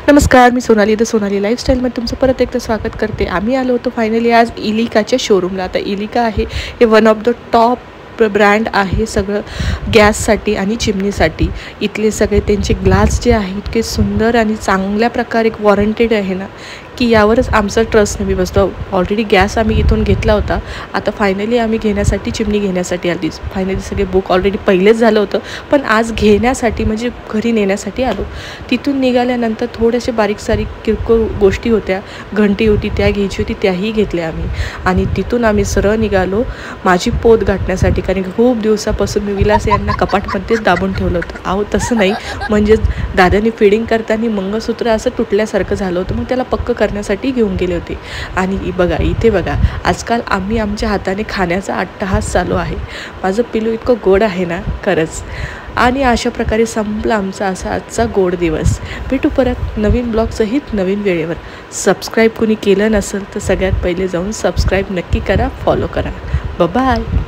नमस्कार, मी सोनाली द सोनाली लाईफस्टाईलमध्ये तुमचं परत एकदा स्वागत करते। आम्ही आलो होतो फायनली आज इलिकाच्या शोरूमला। आता इलिका आहे हे one of the top brand आहे सगळं गॅससाठी आणि चिमणीसाठी। इथले सगळे त्यांचे ग्लास जे आहे इतके सुंदर आणि चांगल्या प्रकारे वॉरंटेड आहे ना की यावरच आमचा ट्रस्ट नेहमी बसतो। ऑलरेडी गॅस आम्ही इथून घेतला होता, आता फायनली आम्ही घेण्यासाठी चिमणी घेण्यासाठी आली। फायनली सगळे बुक ऑलरेडी पहिलेच झालं होतं, पण आज घेण्यासाठी म्हणजे घरी नेण्यासाठी आलो। तिथून निघाल्यानंतर थोडेसे बारीक सारीक किरकोळ गोष्टी होत्या, घंटी होती त्या घ्यायची होती त्याही घेतल्या आम्ही। आणि तिथून आम्ही सरळ निघालो माझी पोत गाठण्यासाठी, कारण की खूप दिवसापासून मी विलास यांना कपाटमध्येच दाबून ठेवलं होतं। अहो तसं नाही, म्हणजे दादानी फिडिंग करताना मंगळसूत्र असं तुटल्यासारखं झालं होतं, मग त्याला पक्क करण्यासाठी घेऊन गेले होते। आणि बघा इथे बघा, आजकाल आम्ही आमच्या हाताने खाण्याचा अट्टहास चालू आहे। माझं पिलू इतकं गोड आहे ना खरंच। आणि अशा प्रकारे संपला आमचा असा आजचा गोड दिवस। भेटू परत नवीन ब्लॉगसहित नवीन वेळेवर। सबस्क्राईब कुणी केलं नसेल तर सगळ्यात पहिले जाऊन सबस्क्राईब नक्की करा, फॉलो करा। बाय।